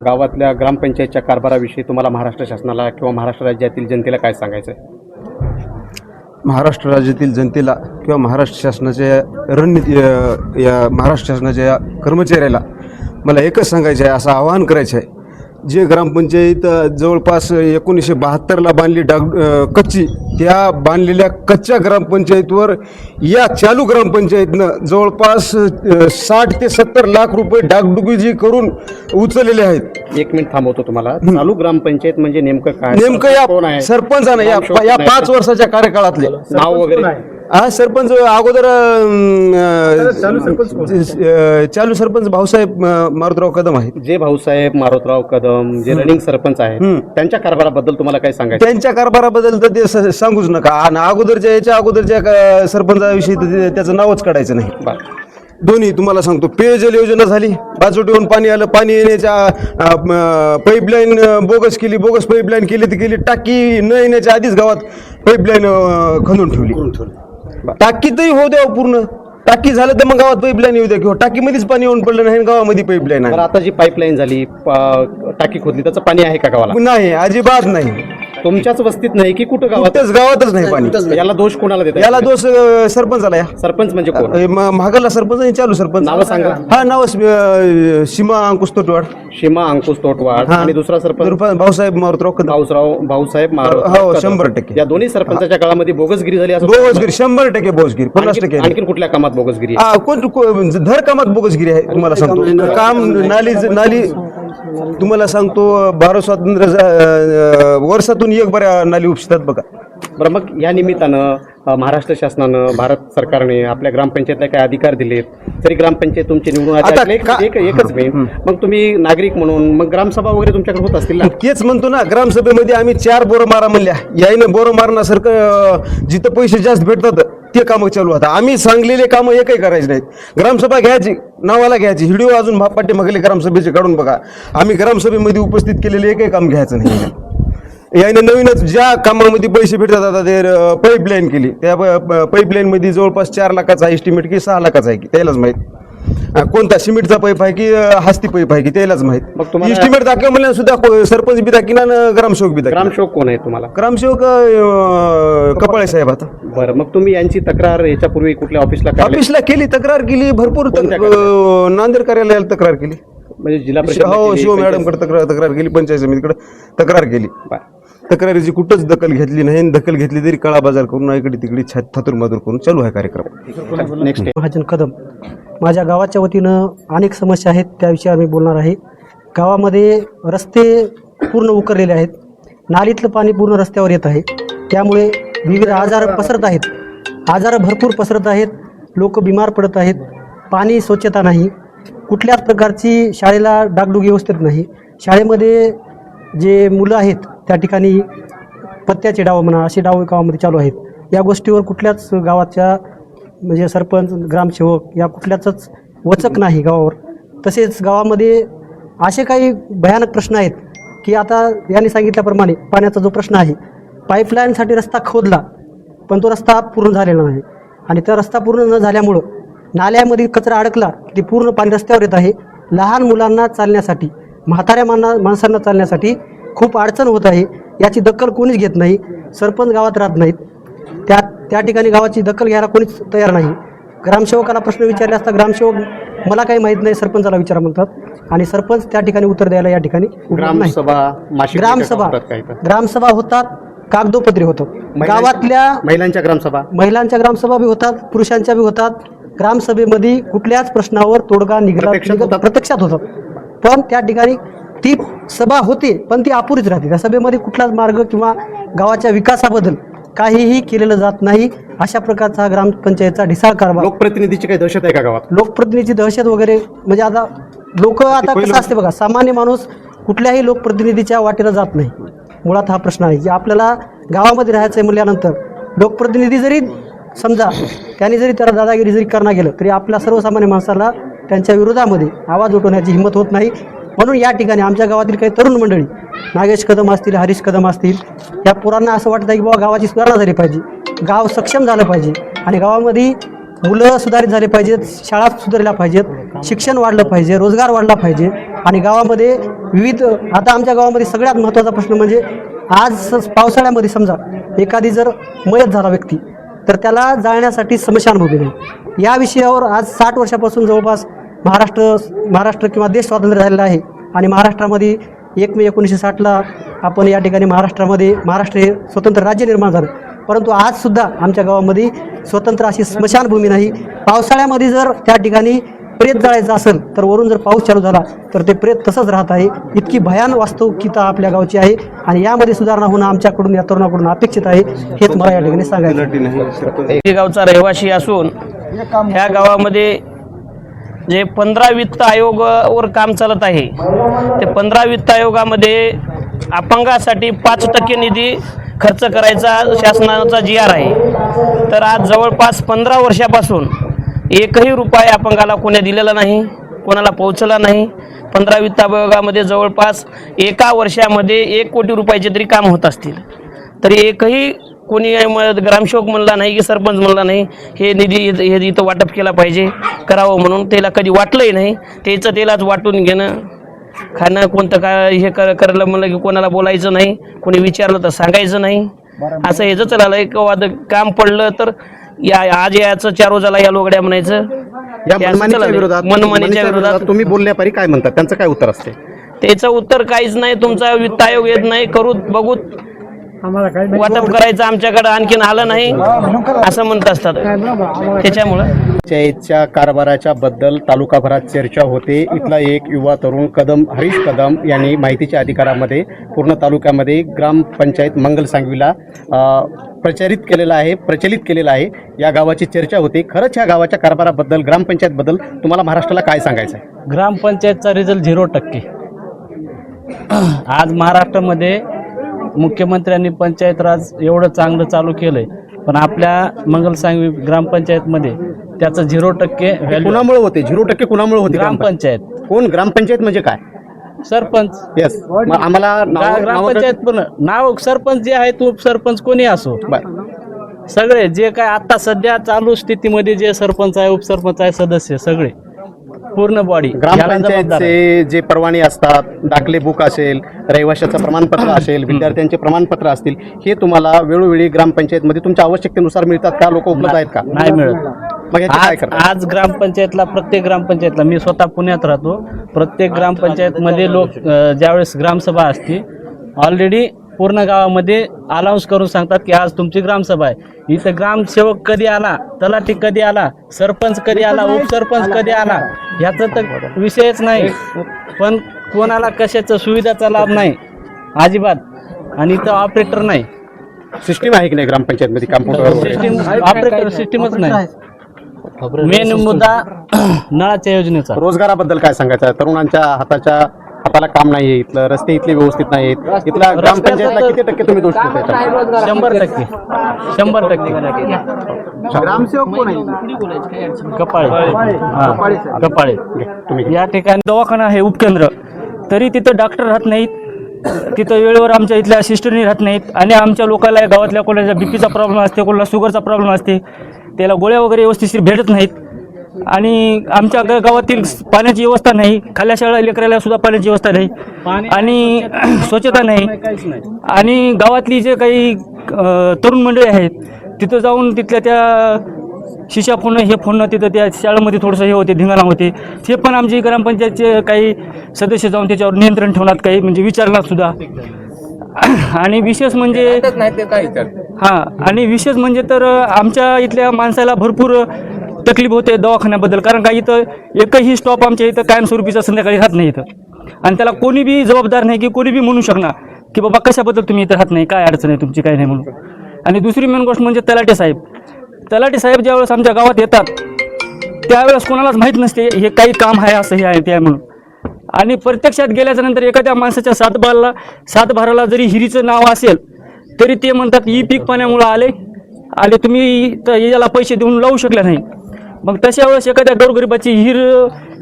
गावातल्या ग्रामपंचायतच्या कारभाराविषयी तुम्हाला महाराष्ट्र शासनाला किंवा महाराष्ट्र राज्यातील जनतेला काय सांगायचं आहे? महाराष्ट्र राज्यातील जनतेला किंवा महाराष्ट्र शासनाच्या रणनीती या महाराष्ट्र शासनाच्या कर्मचाऱ्याला मला एकच सांगायचं आहे, असं आवाहन करायचं आहे, जे ग्रामपंचायत जवळपास 1972ला बांधली कच्ची, त्या बांधलेल्या कच्च्या ग्रामपंचायतीवर या चालू ग्रामपंचायतनं जवळपास 60 ते 70 लाख रुपये डागडुगी करून उचललेले आहेत. 1 मिनिट थांबवतो तुम्हाला. चालू ग्रामपंचायत म्हणजे नेमकं काय? नेमकं कोण आहे? या सरपंचानं या 5 वर्षाच्या कार्यकाळातले नाव वगैरे? हा सरपंच अगोदर चालू सरपंच भाऊसाहेब मारुतराव कदम आहेत. जे भाऊसाहेब मारुतराव कदम जे रनिंग सरपंच आहेत त्यांच्या कारभाराबद्दल तुम्हाला काय सांगायचं? त्यांच्या कारभाराबद्दल तर ते सांगूच नका. आणि अगोदरच्या सरपंचाविषयी तर त्याचं नावच काढायचं नाही. दोन्ही तुम्हाला सांगतो, पेयजल योजना झाली, बाजूटीवरून पाणी आलं, पाणी येण्याच्या पाईपलाईन बोगस केली, बोगस पाईपलाईन केली तर केली, टाकी न येण्याच्या आधीच गावात पाईपलाईन खंदून ठेवली. टाकीतही होऊ द्या पूर्ण, टाकी झालं तर मग गावात पाईपलाईन येऊ द्या, किंवा टाकीमध्येच पाणी येऊन पडलं नाही, गावामध्ये पाईपलाईन आहे. आता जी पाईपलाईन झाली, टाकी खोदली, त्याचं पाणी आहे का गावाला? नाही, अजिबात नाही. तुमच्याच वस्तीत नाही की कुठं गावातच नाही पाणी. याला दोष कोणाला देतात? याला दोष सरपंचाला. या सरपंच म्हणजे कोण? महागल्ला सरपंच आणि चालू सरपंच. नाव सांगा. हा नाव सीमा अंकुश तोटवाड. सीमा अंकुश तोटवाड. आणि दुसरा सरपंच भाऊसाहेब मारुतराव कदम. भाऊसाहेब हो 100%. या दोन्ही सरपंचाच्या काळामध्ये बोगसगिरी झाली असं? बोगसगिरी 100% बोगसगिरी, 50%. आणखी कुठल्या कामात बोगसगिरी? धर कामात बोगसगिरी आहे. तुम्हाला सांगतो काम नाली तुम्हाला सांगतो, भारत स्वातंत्र्य वर्षातून एक बऱ्या नाली उपसतात बघा. बरं, मग या निमित्तानं महाराष्ट्र शासनानं, भारत सरकारने आपल्या ग्रामपंचायतला काय अधिकार दिलेत? तरी ग्रामपंचायत तुमची निवडून एकच मी, मग तुम्ही नागरिक म्हणून मग ग्रामसभा वगैरे तुमच्याकडे होत असतील ना? तेच म्हणतो ना, ग्रामसभेमध्ये आम्ही 4 बोरं मारा म्हणल्या, याईनं बोरं मारण्यासारखं जिथं पैसे जास्त भेटतात ते कामं चालू होता. आम्ही सांगलेले कामं एकही करायचे नाहीत. ग्रामसभा घ्यायची, नावाला घ्यायची, व्हिडिओ अजून पाठीमागले ग्रामसभेचे काढून बघा. आम्ही ग्रामसभेमध्ये उपस्थित केलेले एकही काम घ्यायचं नाही. याने नवीनच ज्या कामामध्ये पैसे भेटतात, आता ते पाईपलाईन केली, त्या पाईपलाईनमध्ये जवळपास 4 लाखाचा एस्टिमेट की 6 लाखाचा आहे की त्यालाच माहीत. कोणता सिमेंटचा पाईप आहे की हस्ती पाईप आहे की त्यालाच माहीत. एस्टिमेट दाखवा म्हणलं सुद्धा सरपंच बी दाखिना, ग्रामसेवक बी दाखिना. ग्रामसेवक कोण आहे तुम्हाला? ग्रामसेवक कपाळे साहेब. आता बरं, मग तुम्ही यांची तक्रार याच्यापूर्वी कुठल्या ऑफिसला केली? तक्रार केली भरपूर. नांदेड कार्यालयाला तक्रार केली, म्हणजे जिल्हा परिषद? हो, शिव मॅडमकडे तक्रार केली, पंचायत समितीकडे तक्रार केली. तक्रारीची कुठंच दखल घेतली नाही. दखल घेतली तरी काळा बाजार करून इकडे तिकडे थातुरमातुर करून चालू आहे कार्यक्रम. नेक्स्ट महाजन कदम. माझ्या गावाच्या वतीनं अनेक समस्या आहेत, त्याविषयी आम्ही बोलणार आहे. गावामध्ये रस्ते पूर्ण उकरलेले आहेत, नालीतलं पाणी पूर्ण रस्त्यावर येत आहे, त्यामुळे विविध आजार पसरत आहेत. आजार भरपूर पसरत आहेत, लोक बिमार पडत आहेत. पाणी स्वच्छता नाही, कुठल्याच प्रकारची शाळेला डागडुगी व्यवस्थित नाही. शाळेमध्ये जे मुलं आहेत त्या ठिकाणी पत्त्याचे डाव म्हणा, असे डाव गावामध्ये चालू आहेत. या गोष्टीवर कुठल्याच गावाच्या म्हणजे सरपंच, ग्रामसेवक या कुठल्याच वचक नाही गावावर. तसेच गावामध्ये असे काही भयानक प्रश्न आहेत की आता यांनी सांगितल्याप्रमाणे पाण्याचा जो प्रश्न आहे, पाईपलाईनसाठी रस्ता खोदला पण तो रस्ता पूर्ण झालेला नाही, आणि त्या रस्ता पूर्ण न झाल्यामुळं नाल्यामध्ये कचरा अडकला की पूर्ण पाणी रस्त्यावर येत आहे. लहान मुलांना चालण्यासाठी, म्हाताऱ्या माणसांना चालण्यासाठी खूप अडचण होत आहे. याची दखल कोणीच घेत नाही. सरपंच गावात राहत नाहीत, त्या ठिकाणी गावाची दखल घ्यायला कोणीच तयार नाही. ग्रामसेवकाला प्रश्न विचारले असता ग्रामसेवक मला काही माहीत नाही, सरपंचाला विचारा म्हणतात, आणि सरपंच त्या ठिकाणी उत्तर द्यायला या ठिकाणी ग्रामसभा होतात, कागदोपत्री होतात. गावातल्या महिलांच्या ग्रामसभा बी होतात, पुरुषांच्या बी होतात. ग्रामसभेमध्ये कुठल्याच प्रश्नावर तोडगा निघाला प्रत्यक्षात होतात, पण त्या ठिकाणी ती सभा होते पण ती अपुरीच राहते. त्या सभेमध्ये कुठलाच मार्ग किंवा गावाच्या विकासाबद्दल काहीही केलेलं जात नाही. अशा प्रकारचा ग्रामपंचायतचा ढिसाळ कारभार. लोकप्रतिनिधीची काही दहशत आहे का गावात? लोकप्रतिनिधीची दहशत वगैरे म्हणजे आता कसं असते बघा, सामान्य माणूस कुठल्याही लोकप्रतिनिधीच्या वाटेला जात नाही. मुळात हा प्रश्न आहे की आपल्याला गावामध्ये राहायचं आहे म्हणल्यानंतर लोकप्रतिनिधी जरी समजा त्यांनी जरी त्याला दादागिरी जरी करणं गेलं तरी आपल्या सर्वसामान्य माणसाला त्यांच्या विरोधामध्ये आवाज उठवण्याची हिंमत होत नाही. म्हणून या ठिकाणी आमच्या गावातील काही तरुण मंडळी, नागेश कदम असतील, हरीश कदम असतील, या पोरांना असं वाटतं की बाबा गावाची सुधारणा झाली पाहिजे, गाव सक्षम झालं पाहिजे, आणि गावामध्ये मुलं सुधारित झाले पाहिजेत, शाळा सुधारल्या पाहिजेत, शिक्षण वाढलं पाहिजे, रोजगार वाढला पाहिजे आणि गावामध्ये विविध, आता आमच्या गावामध्ये सगळ्यात महत्त्वाचा प्रश्न म्हणजे आज पावसाळ्यामध्ये समजा एखादी जर मयत झाला व्यक्ती तर त्याला जाळण्यासाठी स्मशानभूमी नाही. या विषयावर आज 60 वर्षापासून जवळपास महाराष्ट्र किंवा देश स्वातंत्र्य झालेला आहे आणि महाराष्ट्रामध्ये 1 मे 1960ला आपण या ठिकाणी महाराष्ट्र हे स्वतंत्र राज्य निर्माण झालं. परंतु आजसुद्धा आमच्या गावामध्ये स्वतंत्र अशी स्मशानभूमी नाही. पावसाळ्यामध्ये जर त्या ठिकाणी प्रेत जाळायचं असेल तर वरून जर पाऊस चालू झाला तर ते प्रेत तसंच राहत आहे. इतकी भयान वास्तविकता आपल्या गावची आहे आणि यामध्ये सुधारणा होणं आमच्याकडून, या तरुणाकडून अपेक्षित आहे, हेच मला या ठिकाणी सांगायचं. गावचा रहिवासी असून ह्या गावामध्ये जे 15 वित्त आयोगावर काम चालत आहे, ते 15 वित्त आयोगामध्ये अपंगासाठी 5% निधी खर्च करायचा शासनाचा GR आहे. तर आज जवळपास 15 वर्षापासून एकही रुपया अपंगाला कोणी दिलेला नाही, कोणाला पोहोचला नाही. 15 वित्त आयोगामध्ये जवळपास एका वर्षामध्ये 1 कोटी रुपयाचे तरी काम होत असतील, तरी एकही कोणी ग्रामसेवक म्हणला नाही की सरपंच म्हणला नाही हे निधी हे इथं वाटप केला पाहिजे करावं म्हणून. त्याला कधी वाटलंही नाही. त्यालाच वाटून घेणं, खाणं, कोणतं काय हे करायला म्हणलं की कोणाला बोलायचं नाही, कोणी विचारलं तर सांगायचं नाही, असं हे जर चाललं. एक काम पडलं तर आज याचं 4 रोजाला या लोगड्या म्हणायचं. या मनमानीच्या विरोधात तुम्ही बोलण्यापारी काय म्हणतात, त्यांचं काय उत्तर असते? त्याचं उत्तर काहीच नाही. तुमचा वित्त आयोग येत नाही, करू बघू, वाटप करायचं आमच्याकडे आणखीन आलं नाही असं म्हणत असतात. त्याच्यामुळं पंचायतच्या कारभाराच्या बद्दल तालुकाभरात चर्चा होते. इथला एक युवा तरुण हरीश कदम यांनी माहितीच्या अधिकारामध्ये पूर्ण तालुक्यामध्ये ग्रामपंचायत मंगल सांगवीला प्रचलित केलेला आहे. या गावाची चर्चा होते. खरंच ह्या गावाच्या कारभाराबद्दल, ग्रामपंचायतबद्दल तुम्हाला महाराष्ट्राला काय सांगायचं आहे? ग्रामपंचायतचा रिझल्ट 0%. आज महाराष्ट्रामध्ये मुख्यमंत्र्यांनी पंचायत राज एवढं चांगलं चालू केलंय, पण आपल्या मंगल सांगवी ग्रामपंचायतमध्ये त्याचं 0% व्हॅल्यू. कुणामुळे होते 0%? कुणामुळे होते? ग्रामपंचायत. कोण? ग्रामपंचायत म्हणजे काय? सरपंच. येस, आम्हाला ग्रामपंचायत पण नाव सरपंच जे आहे, तो सरपंच कोणी असो, सगळे जे काय आता सध्या चालू स्थितीमध्ये जे सरपंच आहे, उपसरपंच आहे, सदस्य सगळे पूर्ण बॉडी. ग्रामपंचायतचे जे परवाने असतात, दाखले बुक असेल, रहिवाशाचं प्रमाणपत्र असेल, विद्यार्थ्यांचे प्रमाणपत्र असतील, हे तुम्हाला वेळोवेळी ग्रामपंचायतमध्ये तुमच्या आवश्यकतेनुसार मिळतात का? लोक उपलब्ध आहेत का? नाही मिळत. मग याचं काय करतात? आज ग्रामपंचायतला, प्रत्येक ग्रामपंचायतला, मी स्वतः पुण्यात राहतो, प्रत्येक ग्रामपंचायतमध्ये लोक ज्यावेळेस ग्रामसभा असते ऑलरेडी पूर्ण गावामध्ये अनाऊन्स करून सांगतात की आज तुमची ग्रामसभा आहे. इथं ग्रामसेवक कधी आला, तलाठी कधी आला, सरपंच कधी आला, उपसरपंच कधी आला, ह्याचा तर विषयच नाही. पण कोणाला कशाचं सुविधाचा लाभ नाही अजिबात. आणि इथं ऑपरेटर नाही. सिस्टीम आहे की नाही ग्रामपंचायतमध्ये? कॉम्प्युटर ऑपरेटर सिस्टीमच नाही. मेन मुद्दा नळाच्या योजनेचा. रोजगाराबद्दल काय सांगायचं? तरुणांच्या हाताला काम नाहीये, इथलं रस्ते इथले व्यवस्थित नाहीत. इथला ग्रामपंचायतला किती टक्के तुम्ही दोष देता? 100%. ग्रामसेवक कोण आहे? कपाळे. या ठिकाणी दवाखाना आहे, उपकेंद्र, तरी तिथं डॉक्टर राहत नाहीत, तिथं वेळेवर आमच्या इथल्या सिस्टरनी राहत नाहीत. आणि आमच्या लोकांना, गावातल्या कोणाला बीपीचा प्रॉब्लेम असते, कोणाला शुगरचा प्रॉब्लेम असते, त्याला गोळ्या वगैरे व्यवस्थित भेटत नाहीत. आणि आमच्या गावातील पाण्याची व्यवस्था नाही, खाल्ल्या शाळा लेकराला सुद्धा पाण्याची व्यवस्था नाही आणि स्वच्छता नाही. आणि गावातली जे काही तरुण मंडळी आहेत तिथं जाऊन तिथल्या त्या शिशा फोडणं, हे फोडणं, तिथं त्या शाळेमध्ये थोडंसं हे होते, धिंगाणा होते, ते पण आमची ग्रामपंचायतचे काही सदस्य जाऊन त्याच्यावर नियंत्रण ठेवण्यात, काही म्हणजे विचारणार सुद्धा. आणि विशेष म्हणजे आणि विशेष म्हणजे तर आमच्या इथल्या माणसाला भरपूर तकलीफ होते दवाखान्याबद्दल. कारण का इथं एकही स्टॉप आमच्या इथं कायमस्वरूपीचा संध्याकाळी राहत नाही इथं. आणि त्याला कोणी बी जबाबदार नाही की कोणी बी म्हणू शकणार की बाबा कशाबद्दल तुम्ही इथं राहत नाही, काय अडचण आहे तुमची, काय नाही म्हणून. आणि दुसरी मेन गोष्ट म्हणजे तलाठी साहेब ज्यावेळेस आमच्या गावात येतात त्यावेळेस कोणालाच माहीत नसते हे काही काम आहे, असं हे आहे ते आहे म्हणून. आणि प्रत्यक्षात गेल्याच्या नंतर एखाद्या माणसाच्या सातबाराला जरी हिरीचं नाव असेल तरी ते म्हणतात ही पीक पाण्यामुळं आले तुम्ही याला पैसे देऊन लावू शकले नाही. मग तशा वेळेस एखाद्या गोरगरिबाची हिर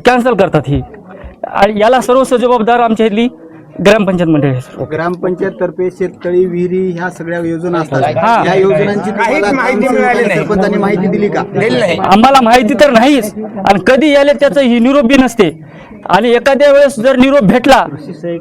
कॅन्सल करतात. ही याला सर्वस्व जबाबदार आमच्या इथली ग्रामपंचायतमध्ये आहे, सर. ग्रामपंचायत तर्फे शेततळी विहिरी ह्या सगळ्या योजना हा. असतात. या योजनांची तुम्हाला सरपंचांनी माहिती दिली का? आम्हाला माहिती तर नाहीच, आणि कधी यायला त्याचं ही निरोप बी नसते, आणि एखाद्या वेळेस जर निरोप भेटला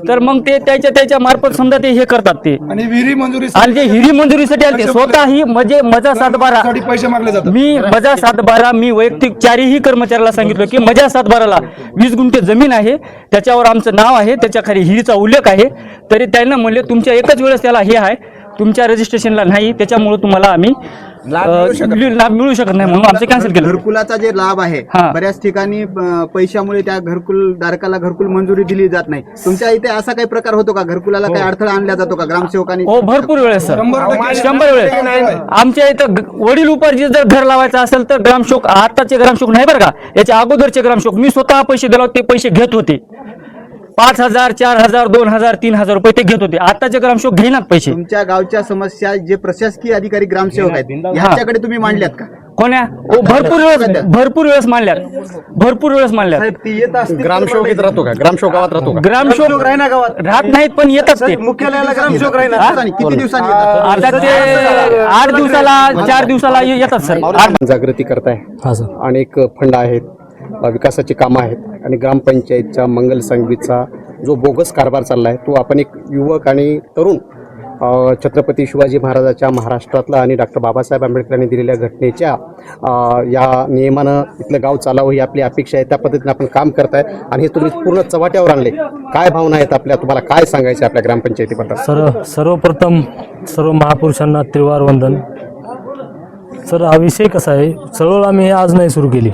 तर मग ते त्याच्या मार्फत समजा ते हे करतात ते, आणि विहिरी मंजुरी आणि ते हिरी मंजुरीसाठी आले स्वतःही म्हणजे मजा 7/12 पैसे मागले जातात. मी मजा 7/12 मी वैयक्तिक चारही कर्मचाऱ्याला सांगितलं की मजा 7/12ला 20 गुंठे जमीन आहे, त्याच्यावर आमचं नाव आहे, त्याच्या खाली हिरीचा उल्लेख आहे, तरी त्यांना म्हणले तुमच्या एकच वेळेस त्याला हे आहे, तुमच्या रजिस्ट्रेशनला नाही, त्याच्यामुळे तुम्हाला आम्ही लाभ मिळू शकत नाही, म्हणून आमचं कॅन्सल केलं. घरकुलाचा जे लाभ आहे हा. बऱ्याच ठिकाणी पैशामुळे त्या घरकुल धारकाला घरकुल मंजुरी दिली जात नाही. तुमच्या इथे असा काही प्रकार होतो का? घरकुलाला काही अडथळा आणला जातो का ग्रामसेवकांनी? हो, भरपूर वेळेस सर, 100 वेळेस. आमच्या इथं वडील उपार्जित जर घर लावायचं असेल तर ग्रामशोक, आताचे ग्रामशोक नाही बरं का, याच्या अगोदरचे ग्रामशोक मी स्वतः पैसे दिला, ते पैसे घेत होते, 5,000 4,000 2,000 3,000 रुपये ते घेत होते. आताचे ग्रामशोक घेणार पैसे. तुमच्या गावच्या समस्या जे प्रशासकीय अधिकारी ग्रामसेवक आहेत यांच्याकडे तुम्ही मांडल्यात का? कोण्या? ओ, भरपूर वेळेस मांडल्यात, भरपूर वेळेस मांडल्यात. ग्रामसेवक राहतो का? ग्रामसेवक गावात राहतो का? ग्रामशोक राहत नाहीत, पण येतात ते मुख्यालयाला ग्रामसेवक राहिला. किती दिवसांनी येतात? आता ते 8 दिवसाला 4 दिवसाला येतात सर. जागृती करताय, अनेक फंड आहेत, विकासाची कामं आहेत, आणि ग्रामपंचायतच्या मंगल संगीतचा जो बोगस कारभार चालला आहे तो आपण एक युवक आणि तरुण छत्रपती शिवाजी महाराजाच्या महाराष्ट्रातला आणि डॉक्टर बाबासाहेब आंबेडकरांनी दिलेल्या घटनेच्या या नियमानं इथलं गाव चालावं ही आपली अपेक्षा आहे. त्या पद्धतीने आपण काम करताय आणि हे तुम्ही पूर्ण चव्हाट्यावर आणले. काय भावना आहेत आपल्या, तुम्हाला काय सांगायचं आपल्या ग्रामपंचायतीबद्दल? सर्वप्रथम सर्व महापुरुषांना त्रिवार वंदन. सर, हा विषय कसा आहे, चळवळ आम्ही आज नाही सुरू केली,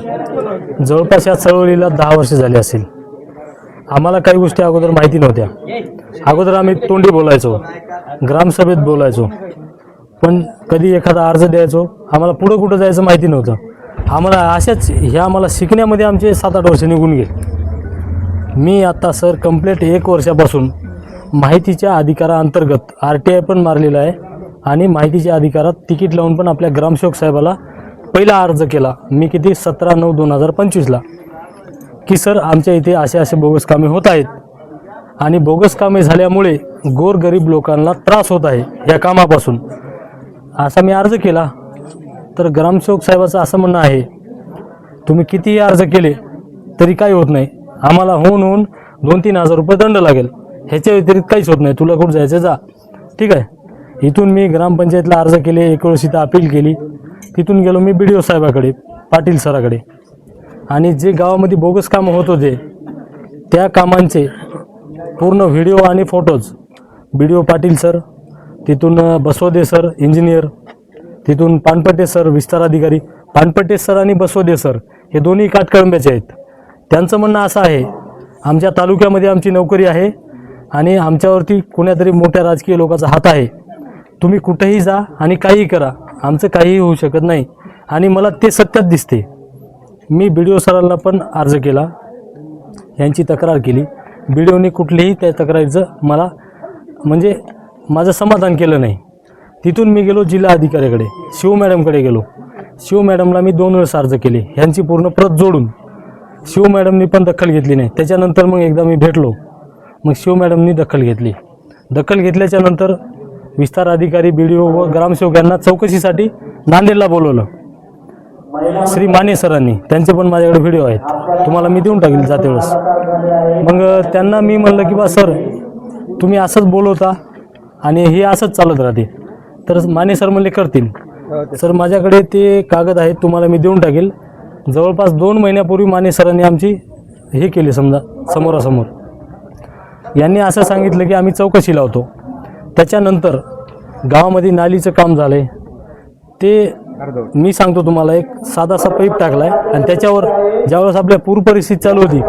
जवळपास या चळवळीला 10 वर्ष झाली असेल. आम्हाला काही गोष्टी अगोदर माहिती नव्हत्या. अगोदर आम्ही तोंडी बोलायचो, ग्रामसभेत बोलायचो, पण कधी एखादा अर्ज द्यायचो, आम्हाला पुढं कुठं जायचं माहिती नव्हतं. आम्हाला आम्हाला शिकण्यामध्ये आमचे 7-8 वर्ष निघून गेले. मी आता सर कंप्लीट 1 वर्षापासून माहितीच्या अधिकाराअंतर्गत RTI पण मारलेला आहे, आणि माहितीच्या अधिकारात तिकीट लावून पण आपल्या ग्रामसेवक साहेबाला पहिला अर्ज केला मी, किती 17/9/2025ला, की सर आमच्या इथे असे बोगस कामे होत आहेत, आणि बोगस कामे झाल्यामुळे गोरगरीब लोकांना त्रास होत आहे या कामापासून, असा मी अर्ज केला. तर ग्रामसेवक साहेबाचं असं म्हणणं आहे, तुम्ही कितीही अर्ज केले तरी काही होत नाही, आम्हाला होऊन 2-3 हजार रुपये दंड लागेल, ह्याच्या व्यतिरिक्त काहीच होत नाही, तुला कुठं जायचं जा. ठीक आहे. इथून मी ग्रामपंचायतला अर्ज केले, 1 वेळेस इथं अपील केली, तिथून गेलो मी BDO साहेबाकडे, पाटील सराकडे, आणि जे गावामध्ये बोगस कामं होत होते त्या कामांचे पूर्ण व्हिडिओ आणि फोटोज BDO पाटील सर, तिथून बसवदे सर इंजिनियर, तिथून पानपट्टे सर विस्तार अधिकारी. पानपट्टे सर आणि बसवदे सर हे दोन्ही काटकळंब्याचे आहेत. त्यांचं म्हणणं असं आहे, आमच्या तालुक्यामध्ये आमची नोकरी आहे आणि आमच्यावरती कोण्यातरी मोठ्या राजकीय लोकांचा हात आहे, तुम्ही कुठेही जा आणि काहीही करा, आमचं काहीही होऊ शकत नाही, आणि मला ते सत्यात दिसते. मी BDO सरांना पण अर्ज केला, यांची तक्रार केली. BDOनी कुठलीही त्या तक्रारीचं मला म्हणजे माझं समाधान केलं नाही. तिथून मी गेलो जिल्हा अधिकाऱ्याकडे, शिव मॅडमकडे गेलो. शिव मॅडमला मी 2 वेळेस अर्ज केले, ह्यांची पूर्ण प्रत जोडून. शिव मॅडमनी पण दखल घेतली नाही. त्याच्यानंतर मग एकदा मी भेटलो, मग शिव मॅडमनी दखल घेतली. दखल घेतल्याच्या नंतर विस्तार अधिकारी BDO व ग्रामसेवक यांना चौकशीसाठी नांदेडला बोलवलं श्री माने सरांनी. त्यांचे पण माझ्याकडे व्हिडिओ आहेत, तुम्हाला मी देऊन टाकेल जाते वेळेस. मग त्यांना मी म्हणलं की बा सर तुम्ही असंच बोलवता आणि हे असंच चालत राहते. तर माने सर म्हणले करतील. सर माझ्याकडे ते कागद आहेत, तुम्हाला मी देऊन टाकेल. जवळपास 2 महिन्यापूर्वी माने सरांनी आमची हे केली, समजा समोरासमोर. यांनी असं सांगितलं की आम्ही चौकशी लावतो. त्याच्यानंतर गावामध्ये नालीचं काम झालं आहे, ते मी सांगतो तुम्हाला, एक साधासा पाईप टाकला आहे, आणि त्याच्यावर ज्यावेळेस आपल्या पूर परिस्थिती चालू होती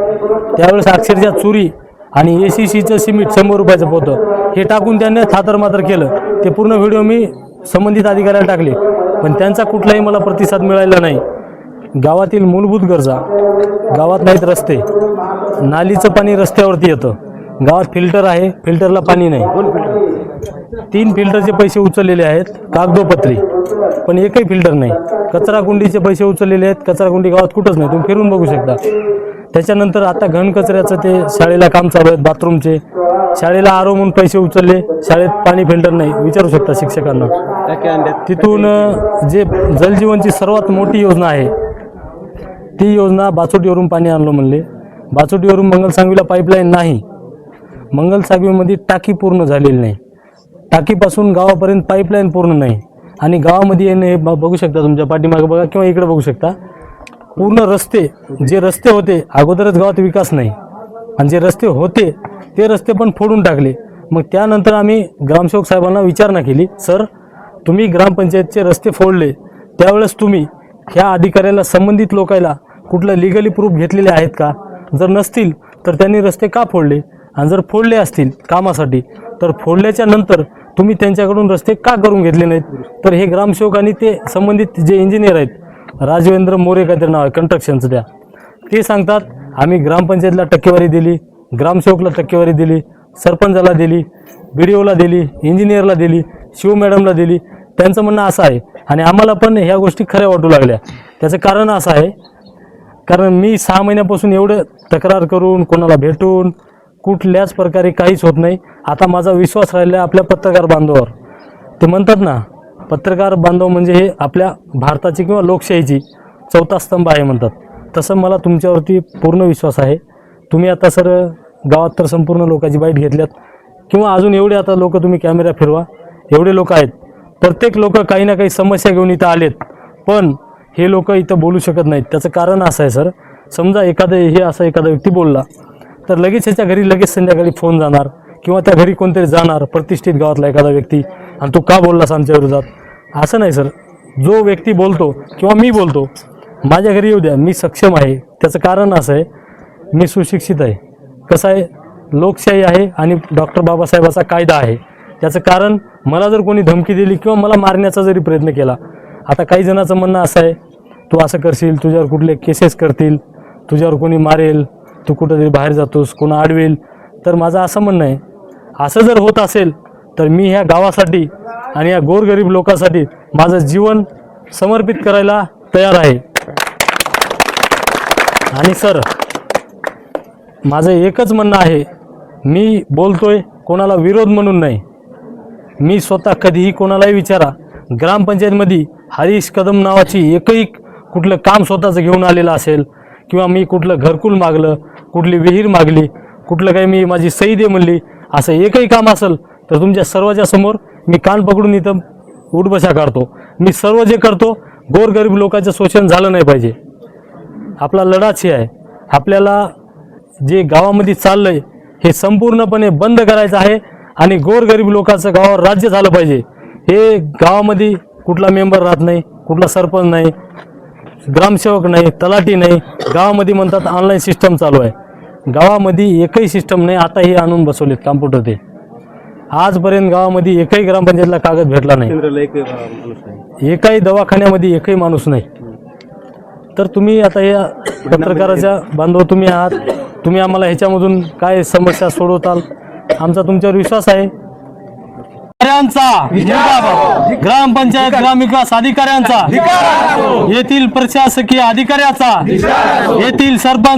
त्यावेळेस अक्षरशः चुरी आणि ACCचं सिमेंट 100 रुपयाचं पोतं हे टाकून त्यांनी थातरमातर केलं. ते पूर्ण व्हिडिओ मी संबंधित अधिकाऱ्याला टाकले, पण त्यांचा कुठलाही मला प्रतिसाद मिळाला नाही. गावातील मूलभूत गरजा, गावात नाहीत रस्ते, नालीचं पाणी रस्त्यावरती येतं, गावात फिल्टर आहे, फिल्टरला पाणी नाही. 3 फिल्टरचे पैसे उचललेले आहेत कागदोपत्री, पण एकही फिल्टर नाही. कचराकुंडीचे पैसे उचललेले आहेत, कचराकुंडी गावात कुठंच नाही, तुम्ही फिरून बघू शकता. त्याच्यानंतर आता घनकचऱ्याचं ते शाळेला काम चालू आहेत, बाथरूमचे. शाळेला आरो म्हणून पैसे उचलले, शाळेत पाणी फिल्टर नाही, विचारू शकता शिक्षकांना. तिथून जे जलजीवनची सर्वात मोठी योजना आहे ती योजना बाचोटीवरून पाणी आणलं म्हणले. बाचोटीवरून मंगलसांगवीला पाईपलाईन नाही, मंगलसांगवीमध्ये टाकी पूर्ण झालेली नाही, टाकीपासून गावापर्यंत पाईपलाईन पूर्ण नाही. आणि गावामध्ये येणे बघू शकता, तुमच्या पाठीमागे बघा किंवा इकडे बघू शकता, पूर्ण रस्ते, जे रस्ते होते अगोदरच गावात विकास नाही, आणि जे रस्ते होते ते रस्ते पण फोडून टाकले. मग त्यानंतर आम्ही ग्रामसेवक साहेबांना विचारणा केली, सर तुम्ही ग्रामपंचायतचे रस्ते फोडले त्यावेळेस तुम्ही ह्या अधिकाऱ्याला, संबंधित लोकायला कुठलं लिगली प्रूफ घेतलेले आहेत का? जर नसतील तर त्यांनी रस्ते का फोडले? आणि जर फोडले असतील कामासाठी तर फोडल्याच्या नंतर तुम्ही त्यांच्याकडून रस्ते का करून घेतले नाहीत? तर हे ग्रामसेवक आणि ते संबंधित जे इंजिनियर आहेत, राजवेंद्र मोरे काहीतरी नाव आहे कंस्ट्रक्शनचं, ते सांगतात आम्ही ग्रामपंचायतला टक्केवारी दिली, ग्रामसेवकला टक्केवारी दिली, सरपंचाला दिली, BDOला दिली, इंजिनियरला दिली, शिव मॅडमला दिली. त्यांचं म्हणणं असं आहे आणि आम्हाला पण ह्या गोष्टी खऱ्या वाटू लागल्या. त्याचं कारण असं आहे, कारण मी 6 महिन्यापासून एवढं तक्रार करून, कोणाला भेटून कुठल्याच प्रकारे काहीच होत नाही. आता माझा विश्वास राहिला आपल्या पत्रकार बांधवावर. ते म्हणतात ना, पत्रकार बांधव म्हणजे हे आपल्या भारताची किंवा लोकशाहीची चौथा स्तंभ आहे म्हणतात. तसं मला तुमच्यावरती पूर्ण विश्वास आहे. तुम्ही आता सर गावात तर संपूर्ण लोकांची बाईट घेतल्यात, किंवा अजून एवढे आता लोक तुम्ही कॅमेरा फिरवा, एवढे लोक आहेत, प्रत्येक लोक काही ना काही समस्या घेऊन इथं आलेत, पण हे लोक इथं बोलू शकत नाहीत. त्याचं कारण असं आहे सर, समजा एखादा व्यक्ती बोलला तर लगेच ह्याच्या घरी लगेच संध्याकाळी फोन जाणार, किंवा त्या घरी कोणतरी जाणार प्रतिष्ठित गावातला एखादा व्यक्ती, आणि तू का बोललास आमच्या विरोधात. असं नाही सर, जो व्यक्ती बोलतो किंवा मी बोलतो माझ्या घरी येऊ द्या, मी सक्षम आहे. त्याचं कारण असं आहे, मी सुशिक्षित आहे. कसं आहे, लोकशाही आहे आणि डॉक्टर बाबासाहेबाचा कायदा आहे. त्याचं कारण, मला जर कोणी धमकी दिली किंवा मला मारण्याचा जरी प्रयत्न केला, आता काही जणांचं म्हणणं असं आहे, तू असं करशील, तुझ्यावर कुठले केसेस करतील, तुझ्यावर कोणी मारेल, तू कुठंतरी बाहेर जातोस, कोण अडवेल. तर माझं असं म्हणणं आहे, असं जर होत असेल तर मी ह्या गावासाठी आणि या गोरगरीब लोकांसाठी माझं जीवन समर्पित करायला तयार आहे. आणि सर माझं एकच म्हणणं आहे, मी बोलतोय कोणाला विरोध म्हणून नाही. मी स्वतः कधीही कोणालाही विचारा, ग्रामपंचायतमध्ये हरीश कदम नावाची एकही कुठलं काम स्वतःचं घेऊन आलेलं असेल, किंवा मी कुठलं घरकुल मागलं, कुठली विहीर मागली, कुठलं काही मी माझी सही दे म्हणली, असं एकही काम असेल तर तुमच्या सर्वांच्या समोर मी कान पकडून इथं उठबशा काढतो. मी सर्व जे करतो, गोरगरीब लोकांचं शोषण झालं नाही पाहिजे. आपला लढाच हे आहे. आपल्याला जे गावामध्ये चाललंय हे संपूर्णपणे बंद करायचं आहे आणि गोरगरीब लोकांचं गावावर राज्य झालं पाहिजे. हे गावामध्ये कुठला मेंबर राहत नाही, कुठला सरपंच नाही, ग्रामसेवक नाही, तलाठी नाही. गावामध्ये म्हणतात ऑनलाईन सिस्टम चालू आहे. गावामध्ये एकही सिस्टम नाही. आता हे आणून बसवलेत कॉम्प्युटर. ते आजपर्यंत गावामध्ये एकही ग्रामपंचायतला कागद भेटला नाही, एकही दवाखान्यामध्ये एकही माणूस नाही. तर तुम्ही आता या पत्रकाराच्या बांधव तुम्ही आहात, तुम्ही आम्हाला ह्याच्यामधून काय समस्या सोडवताल, आमचा तुमच्यावर विश्वास आहे. ग्रामपंचायत ग्रामविकास अधिकाऱ्यांचा, येथील प्रशासकीय अधिकाऱ्याचा, येथील सरपंच